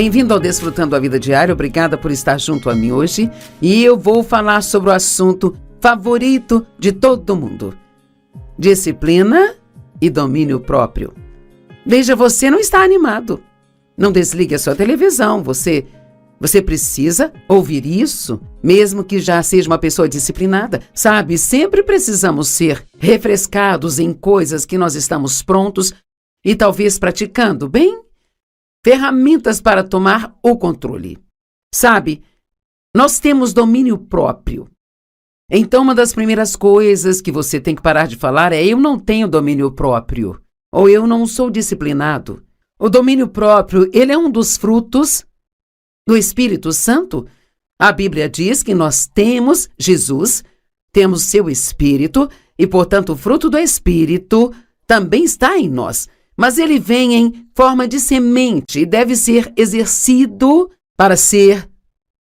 Bem-vindo ao Desfrutando a Vida Diária, obrigada por estar junto a mim hoje. E eu vou falar sobre o assunto favorito de todo mundo: disciplina e domínio próprio. Veja, você não está animado. Não desligue a sua televisão, você precisa ouvir isso, mesmo que já seja uma pessoa disciplinada. Sabe, sempre precisamos ser refrescados em coisas que nós estamos prontos e talvez praticando, bem? Ferramentas para tomar o controle. Sabe, nós temos domínio próprio. Então, uma das primeiras coisas que você tem que parar de falar é: eu não tenho domínio próprio, ou eu não sou disciplinado. O domínio próprio, ele é um dos frutos do Espírito Santo. A Bíblia diz que nós temos Jesus, temos seu Espírito, e, portanto, o fruto do Espírito também está em nós. Mas ele vem em forma de semente e deve ser exercido para ser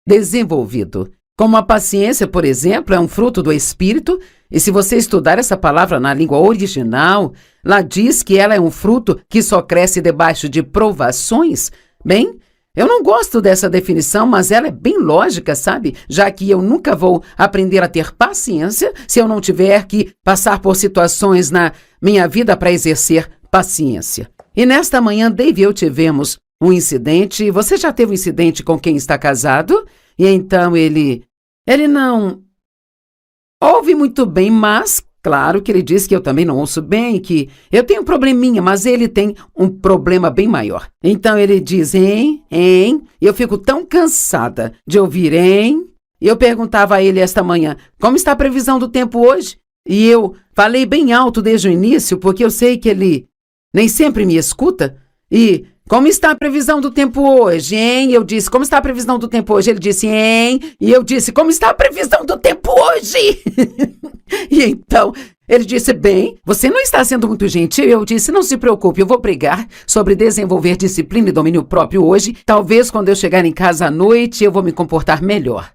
desenvolvido. Como a paciência, por exemplo, é um fruto do Espírito, e se você estudar essa palavra na língua original, lá diz que ela é um fruto que só cresce debaixo de provações. Bem, eu não gosto dessa definição, mas ela é bem lógica, sabe? Já que eu nunca vou aprender a ter paciência se eu não tiver que passar por situações na minha vida para exercer paciência. E nesta manhã, Dave e eu tivemos um incidente. Você já teve um incidente com quem está casado? E então ele não ouve muito bem, mas claro que ele diz que eu também não ouço bem, que eu tenho um probleminha, mas ele tem um problema bem maior. Então ele diz, hein, e eu fico tão cansada de ouvir, hein? E eu perguntava a ele esta manhã, como está a previsão do tempo hoje? E eu falei bem alto desde o início, porque eu sei que ele nem sempre me escuta. E como está a previsão do tempo hoje, hein? Eu disse, como está a previsão do tempo hoje? Ele disse, hein? E eu disse, como está a previsão do tempo hoje? E então, ele disse, bem, você não está sendo muito gentil. Eu disse, não se preocupe, eu vou pregar sobre desenvolver disciplina e domínio próprio hoje. Talvez quando eu chegar em casa à noite, eu vou me comportar melhor.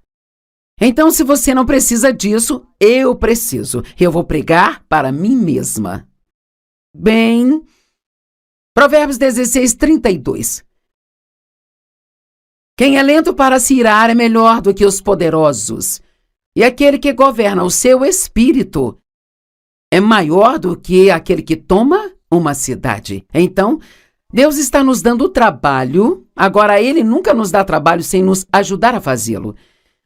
Então, se você não precisa disso, eu preciso. Eu vou pregar para mim mesma. Bem, Provérbios 16:32. Quem é lento para se irar é melhor do que os poderosos, e aquele que governa o seu espírito é maior do que aquele que toma uma cidade. Então, Deus está nos dando trabalho. Agora, Ele nunca nos dá trabalho sem nos ajudar a fazê-lo.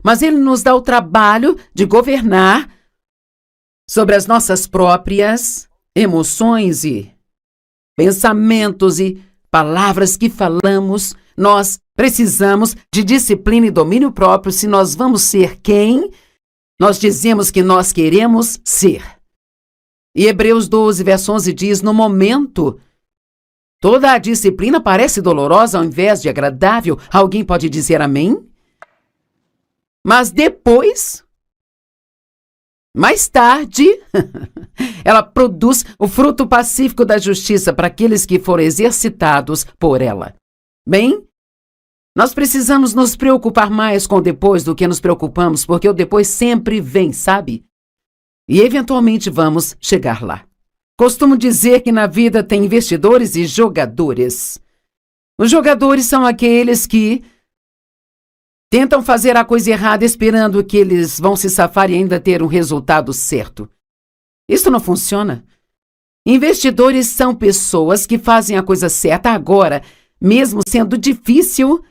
Mas Ele nos dá o trabalho de governar sobre as nossas próprias emoções e pensamentos e palavras que falamos. Nós precisamos de disciplina e domínio próprio se nós vamos ser quem nós dizemos que nós queremos ser. E Hebreus 12, verso 11 diz, no momento, toda a disciplina parece dolorosa ao invés de agradável. Alguém pode dizer amém? Mas depois, mais tarde, ela produz o fruto pacífico da justiça para aqueles que foram exercitados por ela. Bem, nós precisamos nos preocupar mais com o depois do que nos preocupamos, porque o depois sempre vem, sabe? E eventualmente vamos chegar lá. Costumo dizer que na vida tem investidores e jogadores. Os jogadores são aqueles que tentam fazer a coisa errada esperando que eles vão se safar e ainda ter um resultado certo. Isso não funciona. Investidores são pessoas que fazem a coisa certa agora, mesmo sendo difícil,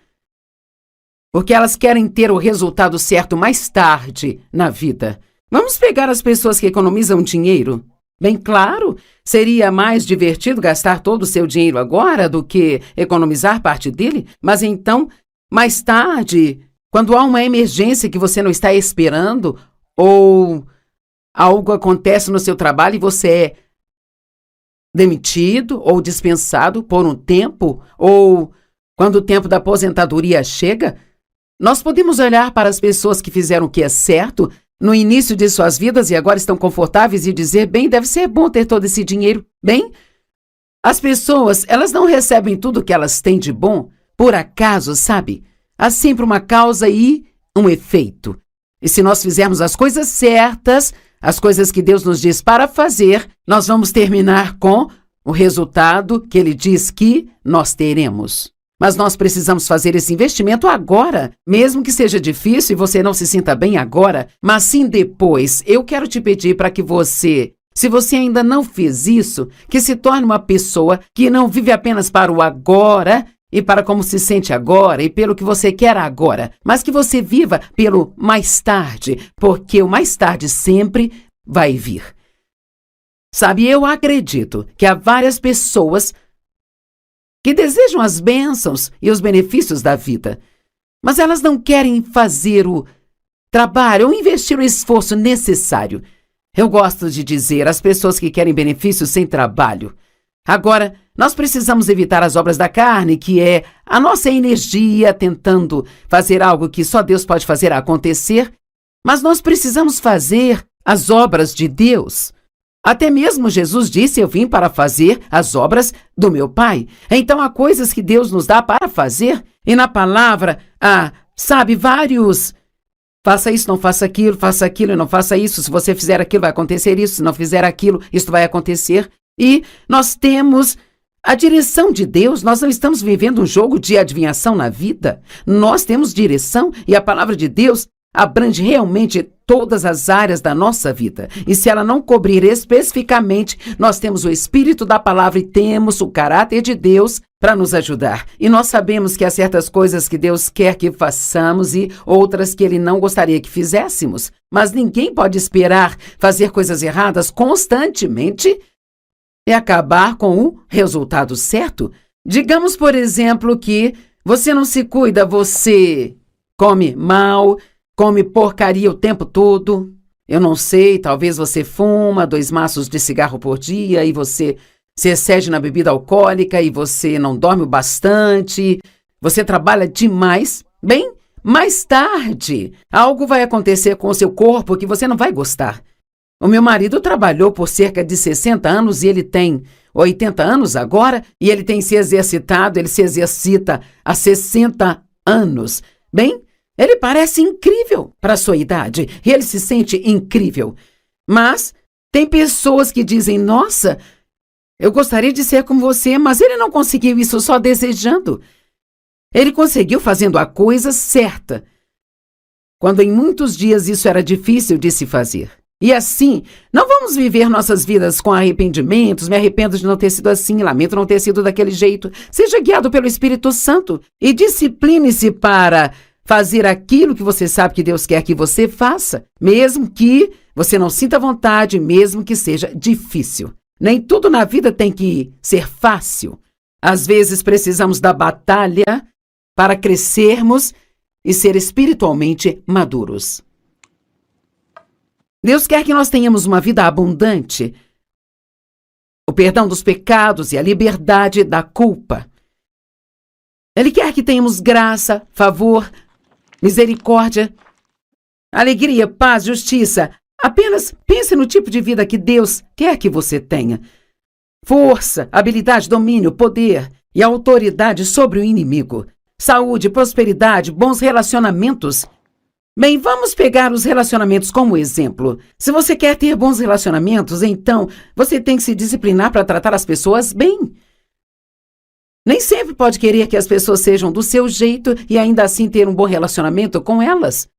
porque elas querem ter o resultado certo mais tarde na vida. Vamos pegar as pessoas que economizam dinheiro? Bem claro, seria mais divertido gastar todo o seu dinheiro agora do que economizar parte dele, mas então, mais tarde, quando há uma emergência que você não está esperando, ou algo acontece no seu trabalho e você é demitido ou dispensado por um tempo, ou quando o tempo da aposentadoria chega, nós podemos olhar para as pessoas que fizeram o que é certo no início de suas vidas e agora estão confortáveis e dizer, bem, deve ser bom ter todo esse dinheiro. Bem, as pessoas, elas não recebem tudo que elas têm de bom por acaso, sabe? Há sempre uma causa e um efeito. E se nós fizermos as coisas certas, as coisas que Deus nos diz para fazer, nós vamos terminar com o resultado que Ele diz que nós teremos. Mas nós precisamos fazer esse investimento agora, mesmo que seja difícil e você não se sinta bem agora, mas sim depois. Eu quero te pedir para que você, se você ainda não fez isso, que se torne uma pessoa que não vive apenas para o agora e para como se sente agora e pelo que você quer agora, mas que você viva pelo mais tarde, porque o mais tarde sempre vai vir. Sabe, eu acredito que há várias pessoas que desejam as bênçãos e os benefícios da vida, mas elas não querem fazer o trabalho ou investir o esforço necessário. Eu gosto de dizer às pessoas que querem benefícios sem trabalho. Agora, nós precisamos evitar as obras da carne, que é a nossa energia tentando fazer algo que só Deus pode fazer acontecer, mas nós precisamos fazer as obras de Deus. Até mesmo Jesus disse: eu vim para fazer as obras do meu Pai. Então há coisas que Deus nos dá para fazer, e na palavra há, vários: faça isso, não faça aquilo e não faça isso. Se você fizer aquilo, vai acontecer isso. Se não fizer aquilo, isso vai acontecer. E nós temos a direção de Deus. Nós não estamos vivendo um jogo de adivinhação na vida. Nós temos direção e a palavra de Deus abrange realmente todas as áreas da nossa vida. E se ela não cobrir especificamente, nós temos o Espírito da palavra e temos o caráter de Deus para nos ajudar. E nós sabemos que há certas coisas que Deus quer que façamos e outras que Ele não gostaria que fizéssemos. Mas ninguém pode esperar fazer coisas erradas constantemente e acabar com o resultado certo. Digamos, por exemplo, que você não se cuida, você come mal, come porcaria o tempo todo. Eu não sei, talvez você fuma 2 maços de cigarro por dia e você se excede na bebida alcoólica e você não dorme o bastante, você trabalha demais. Bem, mais tarde, algo vai acontecer com o seu corpo que você não vai gostar. O meu marido trabalhou por cerca de 60 anos e ele tem 80 anos agora e ele tem se exercitado, ele se exercita há 60 anos. Bem, ele parece incrível para a sua idade e ele se sente incrível. Mas tem pessoas que dizem: nossa, eu gostaria de ser como você, mas ele não conseguiu isso só desejando. Ele conseguiu fazendo a coisa certa, quando em muitos dias isso era difícil de se fazer. E assim, não vamos viver nossas vidas com arrependimentos. Me arrependo de não ter sido assim, lamento não ter sido daquele jeito. Seja guiado pelo Espírito Santo e discipline-se para fazer aquilo que você sabe que Deus quer que você faça, mesmo que você não sinta vontade, mesmo que seja difícil. Nem tudo na vida tem que ser fácil. Às vezes precisamos da batalha para crescermos e ser espiritualmente maduros. Deus quer que nós tenhamos uma vida abundante, o perdão dos pecados e a liberdade da culpa. Ele quer que tenhamos graça, favor, misericórdia, alegria, paz, justiça. Apenas pense no tipo de vida que Deus quer que você tenha. Força, habilidade, domínio, poder e autoridade sobre o inimigo. Saúde, prosperidade, bons relacionamentos. Bem, vamos pegar os relacionamentos como exemplo. Se você quer ter bons relacionamentos, então você tem que se disciplinar para tratar as pessoas bem. Nem sempre pode querer que as pessoas sejam do seu jeito e ainda assim ter um bom relacionamento com elas.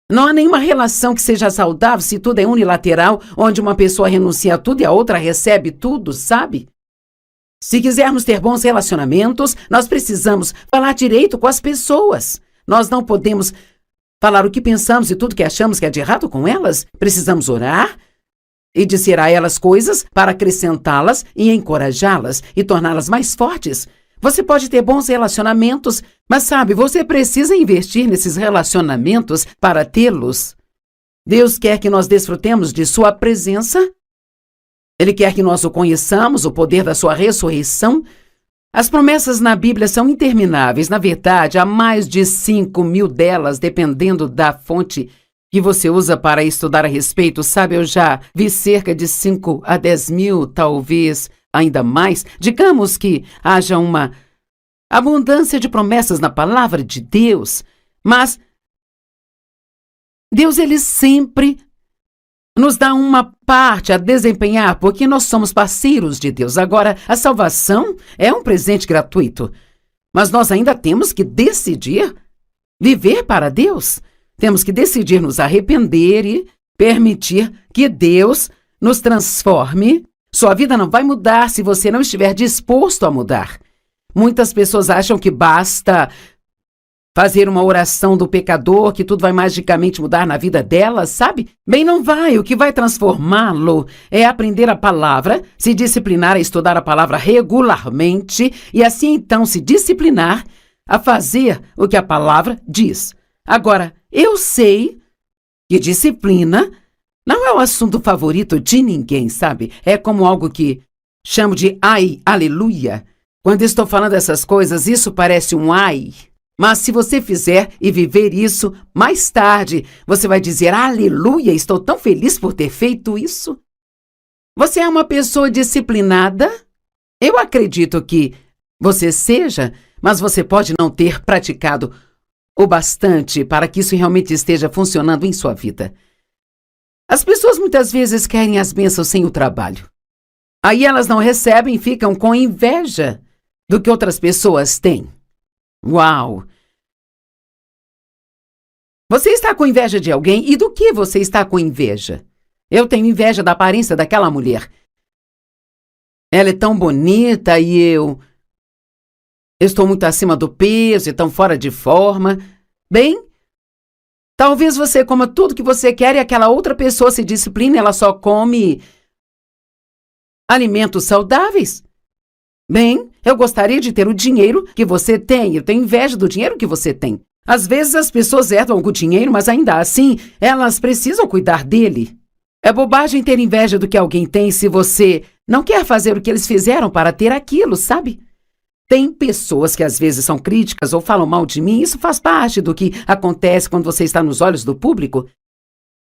Não há nenhuma relação que seja saudável se tudo é unilateral, onde uma pessoa renuncia a tudo e a outra recebe tudo, sabe? Se quisermos ter bons relacionamentos, nós precisamos falar direito com as pessoas. Nós não podemos falar o que pensamos e tudo que achamos que é de errado com elas. Precisamos orar e dizer a elas coisas para acrescentá-las e encorajá-las e torná-las mais fortes. Você pode ter bons relacionamentos, mas sabe, você precisa investir nesses relacionamentos para tê-los. Deus quer que nós desfrutemos de sua presença. Ele quer que nós o conheçamos, o poder da sua ressurreição. As promessas na Bíblia são intermináveis. Na verdade, há mais de 5.000 delas, dependendo da fonte que você usa para estudar a respeito. Sabe, eu já vi cerca de 5 a 10 mil, talvez ainda mais. Digamos que haja uma abundância de promessas na palavra de Deus, mas Deus, ele sempre nos dá uma parte a desempenhar, porque nós somos parceiros de Deus. Agora, a salvação é um presente gratuito. Mas nós ainda temos que decidir viver para Deus. Temos que decidir nos arrepender e permitir que Deus nos transforme. Sua vida não vai mudar se você não estiver disposto a mudar. Muitas pessoas acham que basta fazer uma oração do pecador, que tudo vai magicamente mudar na vida dela, sabe? Bem, não vai. O que vai transformá-lo é aprender a palavra, se disciplinar a estudar a palavra regularmente e assim então se disciplinar a fazer o que a palavra diz. Agora, eu sei que disciplina não é o assunto favorito de ninguém, sabe? É como algo que chamo de ai, aleluia. Quando estou falando essas coisas, isso parece um ai. Mas se você fizer e viver isso, mais tarde você vai dizer, aleluia, estou tão feliz por ter feito isso. Você é uma pessoa disciplinada? Eu acredito que você seja, mas você pode não ter praticado o bastante para que isso realmente esteja funcionando em sua vida. As pessoas muitas vezes querem as bênçãos sem o trabalho. Aí elas não recebem e ficam com inveja do que outras pessoas têm. Uau! Você está com inveja de alguém? E do que você está com inveja? Eu tenho inveja da aparência daquela mulher. Ela é tão bonita e eu estou muito acima do peso e tão fora de forma. Bem, talvez você coma tudo que você quer e aquela outra pessoa se discipline, ela só come alimentos saudáveis. Bem, eu gostaria de ter o dinheiro que você tem. Eu tenho inveja do dinheiro que você tem. Às vezes as pessoas herdam algum dinheiro, mas ainda assim, elas precisam cuidar dele. É bobagem ter inveja do que alguém tem se você não quer fazer o que eles fizeram para ter aquilo, sabe? Tem pessoas que às vezes são críticas ou falam mal de mim. Isso faz parte do que acontece quando você está nos olhos do público.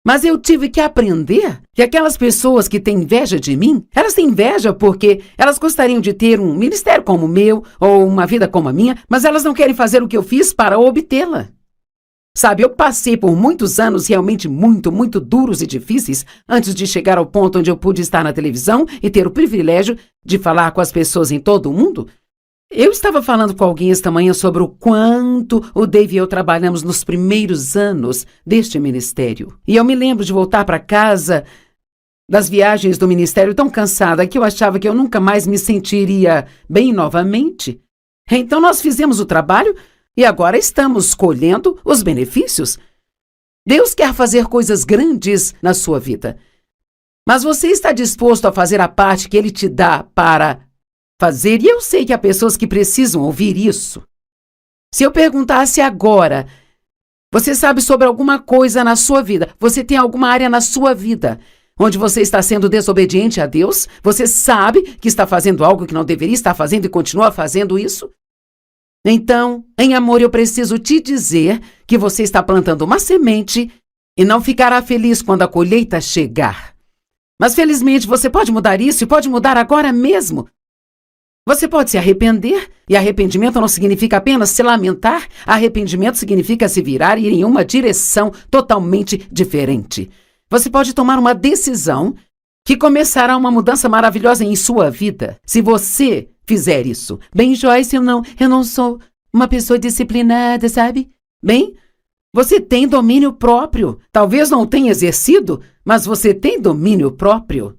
Mas eu tive que aprender que aquelas pessoas que têm inveja de mim, elas têm inveja porque elas gostariam de ter um ministério como o meu ou uma vida como a minha, mas elas não querem fazer o que eu fiz para obtê-la. Sabe, eu passei por muitos anos realmente muito duros e difíceis antes de chegar ao ponto onde eu pude estar na televisão e ter o privilégio de falar com as pessoas em todo o mundo. Eu estava falando com alguém esta manhã sobre o quanto o Dave e eu trabalhamos nos primeiros anos deste ministério. E eu me lembro de voltar para casa das viagens do ministério tão cansada que eu achava que eu nunca mais me sentiria bem novamente. Então nós fizemos o trabalho e agora estamos colhendo os benefícios. Deus quer fazer coisas grandes na sua vida. Mas você está disposto a fazer a parte que Ele te dá para fazer? E eu sei que há pessoas que precisam ouvir isso. Se eu perguntasse agora, você sabe sobre alguma coisa na sua vida? Você tem alguma área na sua vida onde você está sendo desobediente a Deus? Você sabe que está fazendo algo que não deveria estar fazendo e continua fazendo isso? Então, em amor, eu preciso te dizer que você está plantando uma semente e não ficará feliz quando a colheita chegar. Mas felizmente você pode mudar isso e pode mudar agora mesmo. Você pode se arrepender, e arrependimento não significa apenas se lamentar. Arrependimento significa se virar e ir em uma direção totalmente diferente. Você pode tomar uma decisão que começará uma mudança maravilhosa em sua vida, se você fizer isso. Bem, Joyce, eu não sou uma pessoa disciplinada, sabe? Bem, você tem domínio próprio. Talvez não tenha exercido, mas você tem domínio próprio.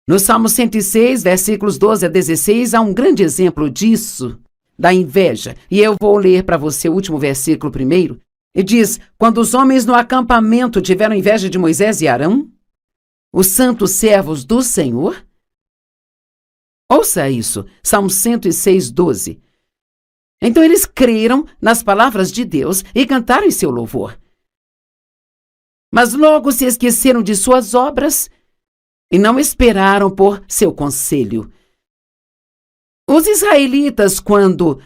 No Salmo 106, versículos 12 a 16, há um grande exemplo disso, da inveja. E eu vou ler para você o último versículo primeiro. E diz, quando os homens no acampamento tiveram inveja de Moisés e Arão, os santos servos do Senhor. Ouça isso, Salmo 106, 12. Então eles creram nas palavras de Deus e cantaram em seu louvor. Mas logo se esqueceram de suas obras e não esperaram por seu conselho. Os israelitas, quando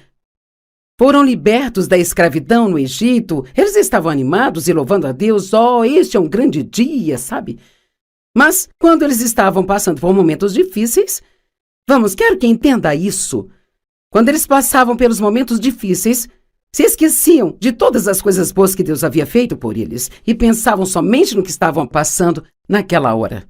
foram libertos da escravidão no Egito, eles estavam animados e louvando a Deus. Oh, este é um grande dia, sabe? Mas quando eles estavam passando por momentos difíceis, quero que entenda isso. Quando eles passavam pelos momentos difíceis, se esqueciam de todas as coisas boas que Deus havia feito por eles e pensavam somente no que estavam passando naquela hora.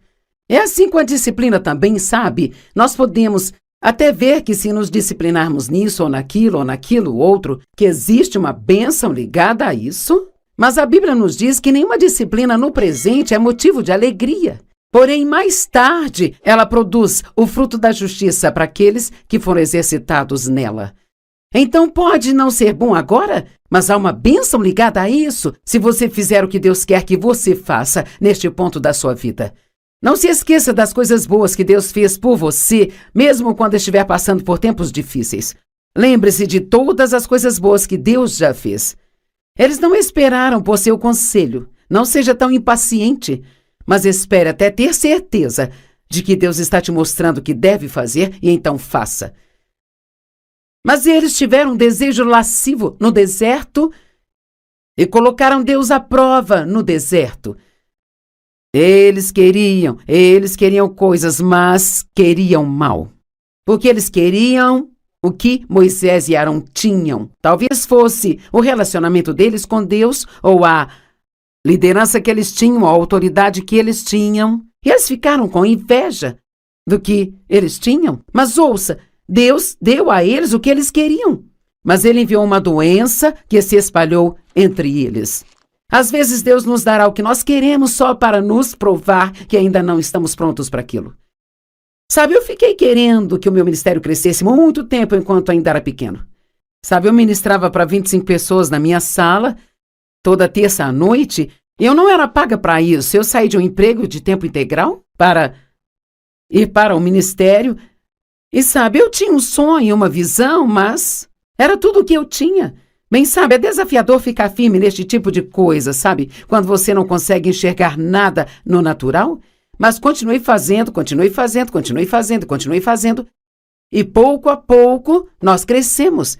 É assim com a disciplina também, sabe? Nós podemos Até ver que se nos disciplinarmos nisso ou naquilo outro, que existe uma bênção ligada a isso. Mas a Bíblia nos diz que nenhuma disciplina no presente é motivo de alegria. Porém, mais tarde, ela produz o fruto da justiça para aqueles que foram exercitados nela. Então pode não ser bom agora, mas há uma bênção ligada a isso, se você fizer o que Deus quer que você faça neste ponto da sua vida. Não se esqueça das coisas boas que Deus fez por você, mesmo quando estiver passando por tempos difíceis. Lembre-se de todas as coisas boas que Deus já fez. Eles não esperaram por seu conselho. Não seja tão impaciente, mas espere até ter certeza de que Deus está te mostrando o que deve fazer e então faça. Mas eles tiveram um desejo lascivo no deserto e colocaram Deus à prova no deserto. Eles queriam coisas, mas queriam mal. Porque eles queriam o que Moisés e Arão tinham. Talvez fosse o relacionamento deles com Deus ou a liderança que eles tinham, a autoridade que eles tinham. E eles ficaram com inveja do que eles tinham. Mas ouça, Deus deu a eles o que eles queriam. Mas ele enviou uma doença que se espalhou entre eles. Às vezes Deus nos dará o que nós queremos só para nos provar que ainda não estamos prontos para aquilo. Sabe, eu fiquei querendo que o meu ministério crescesse muito tempo enquanto ainda era pequeno. Sabe, eu ministrava para 25 pessoas na minha sala, toda terça à noite, e eu não era paga para isso. Eu saí de um emprego de tempo integral para ir para o ministério. E sabe, eu tinha um sonho, uma visão, mas era tudo o que eu tinha. Bem, sabe, é desafiador ficar firme neste tipo de coisa, sabe? Quando você não consegue enxergar nada no natural. Mas continue fazendo. E pouco a pouco nós crescemos.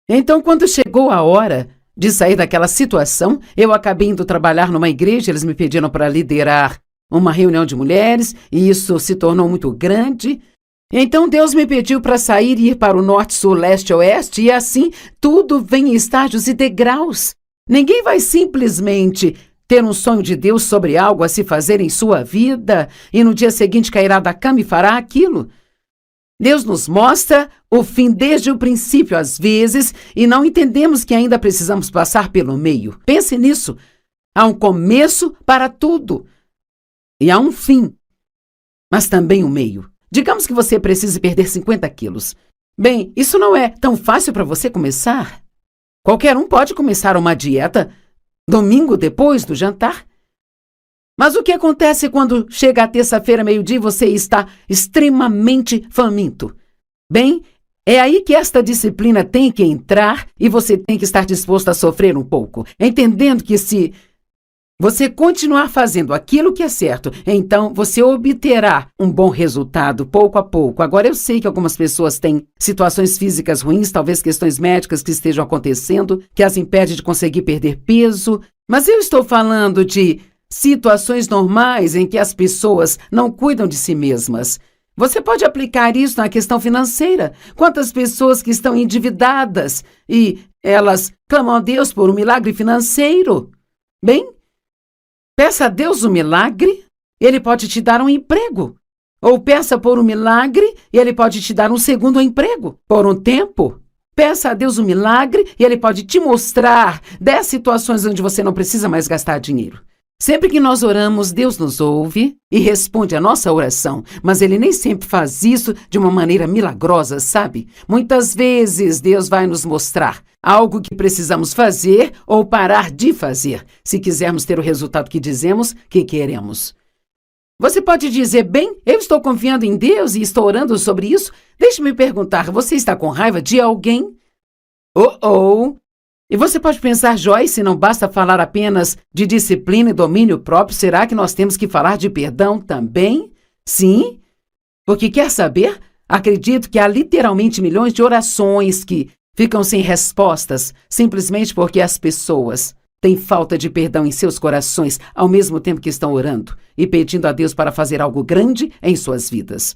Então, quando chegou a hora de sair daquela situação, eu acabei indo trabalhar numa igreja. Eles me pediram para liderar uma reunião de mulheres e isso se tornou muito grande. Então Deus me pediu para sair e ir para o norte, sul, leste, oeste, e assim tudo vem em estágios e degraus. Ninguém vai simplesmente ter um sonho de Deus sobre algo a se fazer em sua vida e no dia seguinte cairá da cama e fará aquilo. Deus nos mostra o fim desde o princípio, às vezes, e não entendemos que ainda precisamos passar pelo meio. Pense nisso. Há um começo para tudo e há um fim, mas também um meio. Digamos que você precise perder 50 quilos. Bem, isso não é tão fácil para você começar. Qualquer um pode começar uma dieta domingo depois do jantar. Mas o que acontece quando chega a terça-feira, meio-dia, e você está extremamente faminto? Bem, é aí que esta disciplina tem que entrar e você tem que estar disposto a sofrer um pouco, entendendo que se você continuar fazendo aquilo que é certo, então você obterá um bom resultado pouco a pouco. Agora, eu sei que algumas pessoas têm situações físicas ruins, talvez questões médicas que estejam acontecendo, que as impedem de conseguir perder peso, mas eu estou falando de situações normais em que as pessoas não cuidam de si mesmas. Você pode aplicar isso na questão financeira. Quantas pessoas que estão endividadas e elas clamam a Deus por um milagre financeiro? Bem, peça a Deus um milagre, Ele pode te dar um emprego. Ou peça por um milagre e Ele pode te dar um segundo emprego por um tempo. Peça a Deus um milagre e Ele pode te mostrar 10 situações onde você não precisa mais gastar dinheiro. Sempre que nós oramos, Deus nos ouve e responde a nossa oração, mas Ele nem sempre faz isso de uma maneira milagrosa, sabe? Muitas vezes Deus vai nos mostrar algo que precisamos fazer ou parar de fazer, se quisermos ter o resultado que dizemos que queremos. Você pode dizer, bem, eu estou confiando em Deus e estou orando sobre isso. Deixe-me perguntar, você está com raiva de alguém? E você pode pensar, Joyce, não basta falar apenas de disciplina e domínio próprio, será que nós temos que falar de perdão também? Sim, porque quer saber? Acredito que há literalmente milhões de orações que ficam sem respostas, simplesmente porque as pessoas têm falta de perdão em seus corações, ao mesmo tempo que estão orando e pedindo a Deus para fazer algo grande em suas vidas.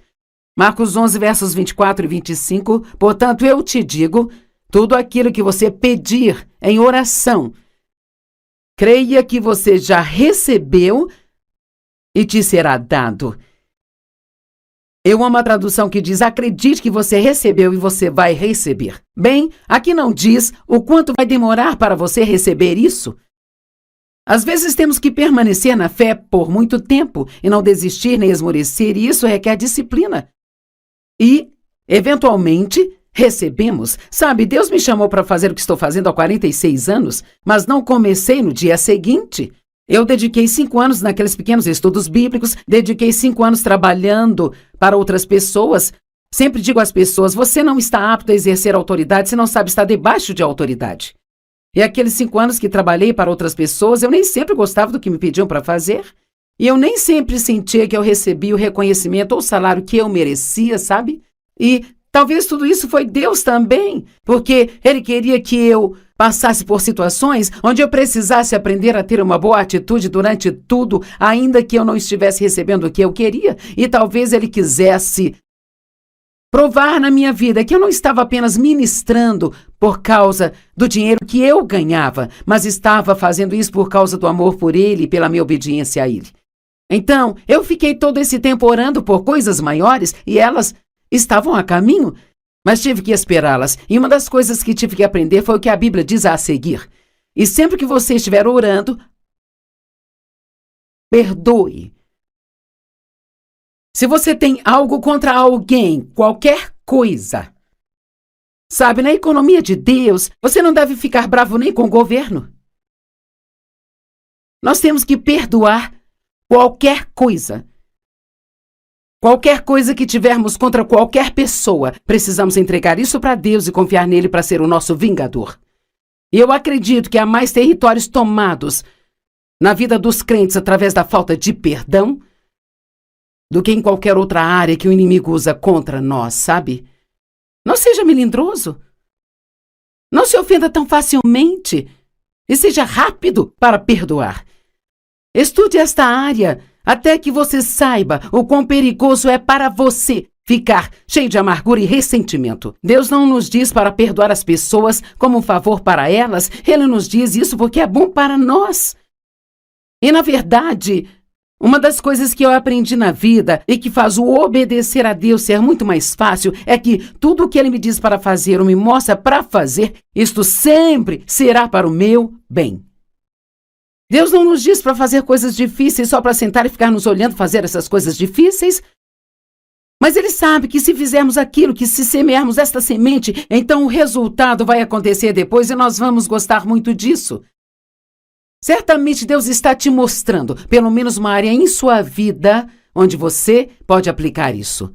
Marcos 11, versos 24 e 25, portanto, eu te digo, tudo aquilo que você pedir em oração, creia que você já recebeu e te será dado. Eu amo a tradução que diz: acredite que você recebeu e você vai receber. Bem, aqui não diz o quanto vai demorar para você receber isso. Às vezes temos que permanecer na fé por muito tempo e não desistir nem esmorecer, e isso requer disciplina. E, eventualmente, recebemos. Sabe, Deus me chamou para fazer o que estou fazendo há 46 anos, mas não comecei no dia seguinte. Eu dediquei 5 anos naqueles pequenos estudos bíblicos, dediquei 5 anos trabalhando para outras pessoas. Sempre digo às pessoas: você não está apto a exercer autoridade se não sabe estar debaixo de autoridade. E aqueles 5 anos que trabalhei para outras pessoas, eu nem sempre gostava do que me pediam para fazer. E eu nem sempre sentia que eu recebia o reconhecimento ou o salário que eu merecia, sabe? E talvez tudo isso foi Deus também, porque Ele queria que eu passasse por situações onde eu precisasse aprender a ter uma boa atitude durante tudo, ainda que eu não estivesse recebendo o que eu queria. E talvez Ele quisesse provar na minha vida que eu não estava apenas ministrando por causa do dinheiro que eu ganhava, mas estava fazendo isso por causa do amor por Ele e pela minha obediência a Ele. Então, eu fiquei todo esse tempo orando por coisas maiores e elas estavam a caminho, mas tive que esperá-las. E uma das coisas que tive que aprender foi o que a Bíblia diz a seguir. E sempre que você estiver orando, perdoe. Se você tem algo contra alguém, qualquer coisa, sabe, na economia de Deus, você não deve ficar bravo nem com o governo. Nós temos que perdoar qualquer coisa. Qualquer coisa que tivermos contra qualquer pessoa, precisamos entregar isso para Deus e confiar nele para ser o nosso vingador. E eu acredito que há mais territórios tomados na vida dos crentes através da falta de perdão do que em qualquer outra área que o inimigo usa contra nós, sabe? Não seja melindroso. Não se ofenda tão facilmente. E seja rápido para perdoar. Estude esta área até que você saiba o quão perigoso é para você ficar cheio de amargura e ressentimento. Deus não nos diz para perdoar as pessoas como um favor para elas. Ele nos diz isso porque é bom para nós. E, na verdade, uma das coisas que eu aprendi na vida e que faz o obedecer a Deus ser muito mais fácil é que tudo o que Ele me diz para fazer ou me mostra para fazer, isto sempre será para o meu bem. Deus não nos diz para fazer coisas difíceis só para sentar e ficar nos olhando fazer essas coisas difíceis. Mas Ele sabe que se fizermos aquilo, que se semearmos esta semente, então o resultado vai acontecer depois e nós vamos gostar muito disso. Certamente Deus está te mostrando, pelo menos uma área em sua vida, onde você pode aplicar isso.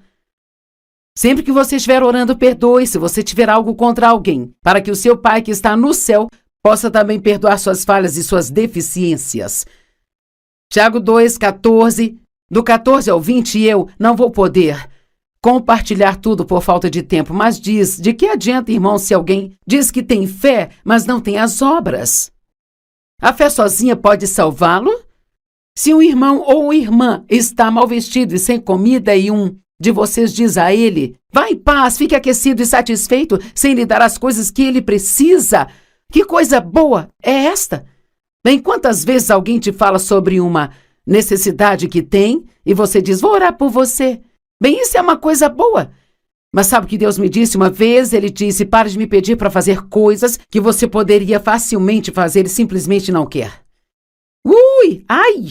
Sempre que você estiver orando, perdoe se você tiver algo contra alguém, para que o seu Pai que está no céu possa também perdoar suas falhas e suas deficiências. Tiago 2:14, do 14 ao 20, eu não vou poder compartilhar tudo por falta de tempo, mas diz: de que adianta, irmão, se alguém diz que tem fé, mas não tem as obras? A fé sozinha pode salvá-lo? Se um irmão ou irmã está mal vestido e sem comida e um de vocês diz a ele: vá em paz, fique aquecido e satisfeito, sem lhe dar as coisas que ele precisa, que coisa boa é esta? Bem, quantas vezes alguém te fala sobre uma necessidade que tem e você diz: vou orar por você. Bem, isso é uma coisa boa. Mas sabe o que Deus me disse uma vez? Ele disse: pare de me pedir para fazer coisas que você poderia facilmente fazer e simplesmente não quer. Ui, ai!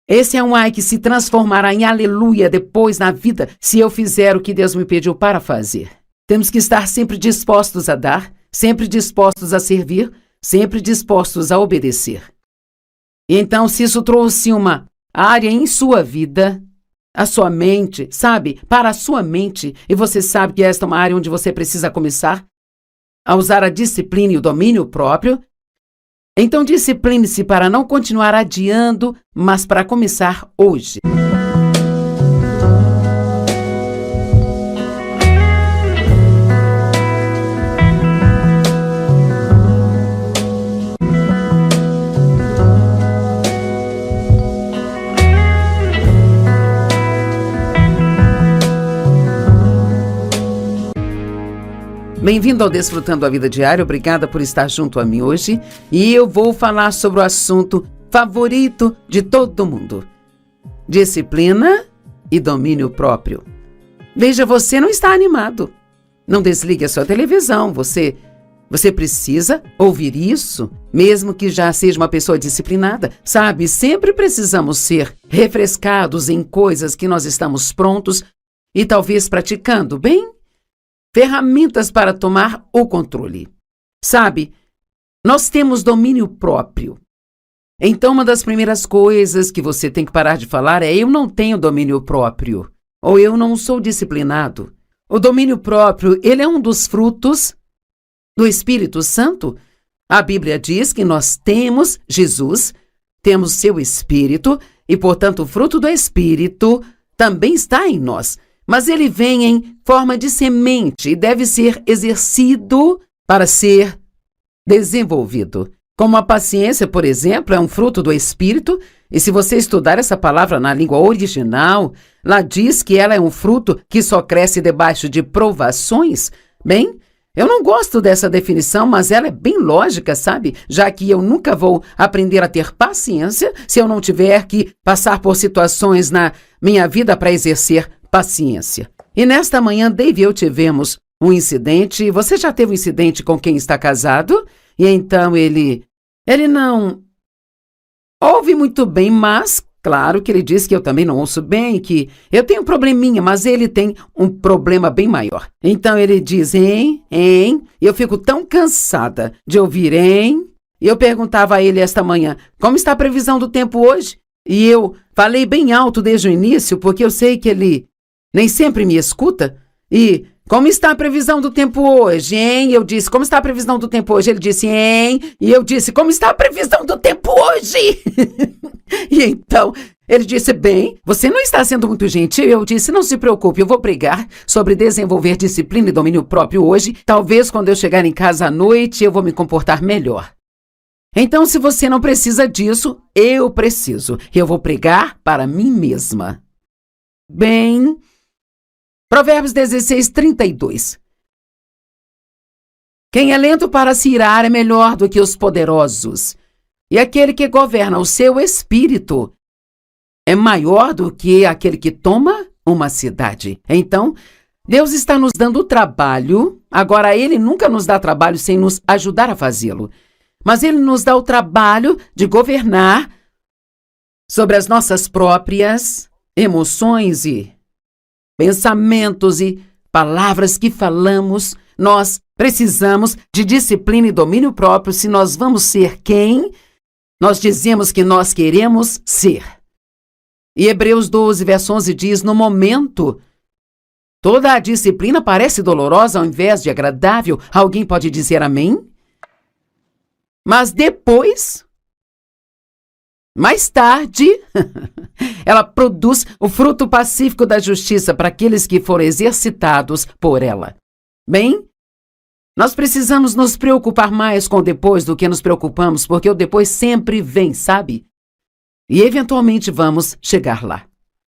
Esse é um ai que se transformará em aleluia depois na vida se eu fizer o que Deus me pediu para fazer. Temos que estar sempre dispostos a dar, sempre dispostos a servir, sempre dispostos a obedecer. E então, se isso trouxe uma área em sua vida, a sua mente, sabe, para a sua mente, e você sabe que esta é uma área onde você precisa começar a usar a disciplina e o domínio próprio, então discipline-se para não continuar adiando, mas para começar hoje. Bem-vindo ao Desfrutando a Vida Diária, obrigada por estar junto a mim hoje. E eu vou falar sobre o assunto favorito de todo mundo: disciplina e domínio próprio. Veja, você não está animado. Não desligue a sua televisão. Você precisa ouvir isso, mesmo que já seja uma pessoa disciplinada. Sabe, sempre precisamos ser refrescados em coisas que nós estamos prontos e talvez praticando, bem? Ferramentas para tomar o controle. Sabe, nós temos domínio próprio. Então, uma das primeiras coisas que você tem que parar de falar é: eu não tenho domínio próprio, ou eu não sou disciplinado. O domínio próprio, ele é um dos frutos do Espírito Santo. A Bíblia diz que nós temos Jesus, temos seu Espírito, e, portanto, o fruto do Espírito também está em nós. Mas ele vem em forma de semente e deve ser exercido para ser desenvolvido. Como a paciência, por exemplo, é um fruto do Espírito, e se você estudar essa palavra na língua original, lá diz que ela é um fruto que só cresce debaixo de provações. Bem, eu não gosto dessa definição, mas ela é bem lógica, sabe? Já que eu nunca vou aprender a ter paciência se eu não tiver que passar por situações na minha vida para exercer paciência. E nesta manhã, Dave e eu tivemos um incidente. Você já teve um incidente com quem está casado? E então ele não ouve muito bem, mas claro que ele diz que eu também não ouço bem, que eu tenho um probleminha, mas ele tem um problema bem maior. Então ele diz, hein, e eu fico tão cansada de ouvir, hein? E eu perguntava a ele esta manhã, como está a previsão do tempo hoje? E eu falei bem alto desde o início, porque eu sei que ele nem sempre me escuta. E como está a previsão do tempo hoje, hein? Eu disse, como está a previsão do tempo hoje? Ele disse, hein? E eu disse, como está a previsão do tempo hoje? E então, ele disse, bem, você não está sendo muito gentil. Eu disse, não se preocupe, eu vou pregar sobre desenvolver disciplina e domínio próprio hoje. Talvez quando eu chegar em casa à noite, eu vou me comportar melhor. Então, se você não precisa disso, eu preciso. Eu vou pregar para mim mesma. Bem, Provérbios 16:32. Quem é lento para se irar é melhor do que os poderosos, e aquele que governa o seu espírito é maior do que aquele que toma uma cidade. Então, Deus está nos dando trabalho. Agora, Ele nunca nos dá trabalho sem nos ajudar a fazê-lo. Mas Ele nos dá o trabalho de governar sobre as nossas próprias emoções e pensamentos e palavras que falamos. Nós precisamos de disciplina e domínio próprio se nós vamos ser quem nós dizemos que nós queremos ser. E Hebreus 12, verso 11 diz, no momento, toda a disciplina parece dolorosa ao invés de agradável. Alguém pode dizer amém? Mas depois, mais tarde, ela produz o fruto pacífico da justiça para aqueles que foram exercitados por ela. Bem, nós precisamos nos preocupar mais com o depois do que nos preocupamos, porque o depois sempre vem, sabe? E eventualmente vamos chegar lá.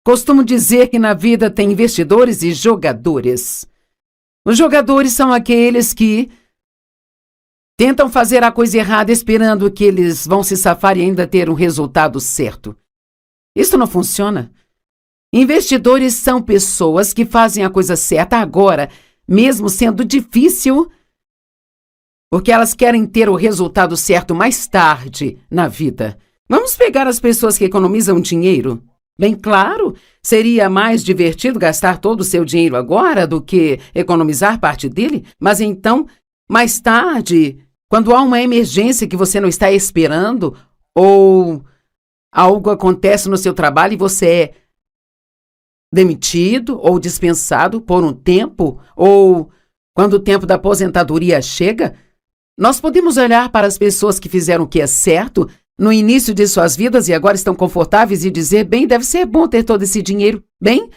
Costumo dizer que na vida tem investidores e jogadores. Os jogadores são aqueles que tentam fazer a coisa errada esperando que eles vão se safar e ainda ter um resultado certo. Isso não funciona. Investidores são pessoas que fazem a coisa certa agora, mesmo sendo difícil, porque elas querem ter o resultado certo mais tarde na vida. Vamos pegar as pessoas que economizam dinheiro? Bem claro, seria mais divertido gastar todo o seu dinheiro agora do que economizar parte dele, mas então, mais tarde, quando há uma emergência que você não está esperando, ou algo acontece no seu trabalho e você é demitido ou dispensado por um tempo, ou quando o tempo da aposentadoria chega, nós podemos olhar para as pessoas que fizeram o que é certo no início de suas vidas e agora estão confortáveis e dizer, bem, deve ser bom ter todo esse dinheiro. Bem,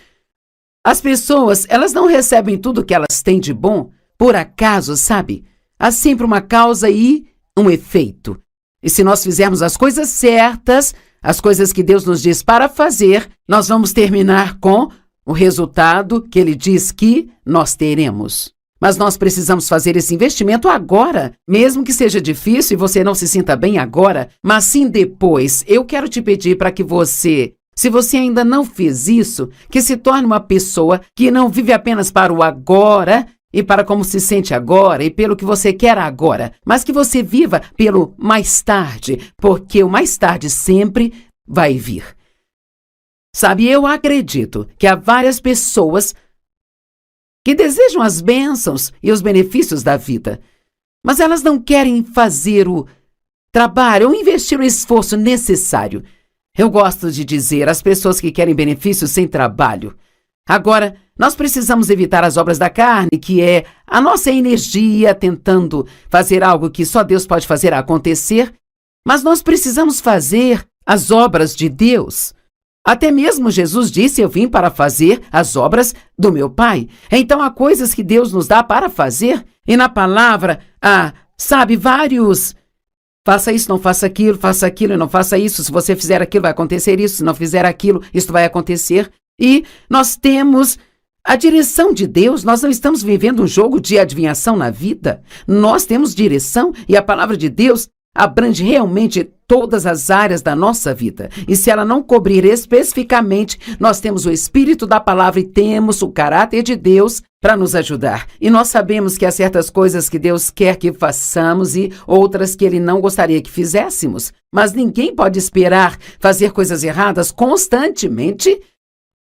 as pessoas, elas não recebem tudo que elas têm de bom por acaso, sabe? Há sempre uma causa e um efeito. E se nós fizermos as coisas certas, as coisas que Deus nos diz para fazer, nós vamos terminar com o resultado que Ele diz que nós teremos. Mas nós precisamos fazer esse investimento agora, mesmo que seja difícil e você não se sinta bem agora, mas sim depois. Eu quero te pedir para que você Se você ainda não fez isso, que se torne uma pessoa que não vive apenas para o agora e para como se sente agora e pelo que você quer agora, mas que você viva pelo mais tarde, porque o mais tarde sempre vai vir. Sabe, eu acredito que há várias pessoas que desejam as bênçãos e os benefícios da vida, mas elas não querem fazer o trabalho ou investir o esforço necessário. Eu gosto de dizer às pessoas que querem benefícios sem trabalho. Agora, nós precisamos evitar as obras da carne, que é a nossa energia tentando fazer algo que só Deus pode fazer acontecer, mas nós precisamos fazer as obras de Deus. Até mesmo Jesus disse: eu vim para fazer as obras do meu Pai. Então há coisas que Deus nos dá para fazer, e na palavra há, vários... Faça isso, não faça aquilo e não faça isso. Se você fizer aquilo, vai acontecer isso. Se não fizer aquilo, isso vai acontecer. E nós temos a direção de Deus. Nós não estamos vivendo um jogo de adivinhação na vida. Nós temos direção e a palavra de Deus abrange realmente todas as áreas da nossa vida. E se ela não cobrir especificamente, nós temos o Espírito da palavra e temos o caráter de Deus para nos ajudar. E nós sabemos que há certas coisas que Deus quer que façamos e outras que Ele não gostaria que fizéssemos. Mas ninguém pode esperar fazer coisas erradas constantemente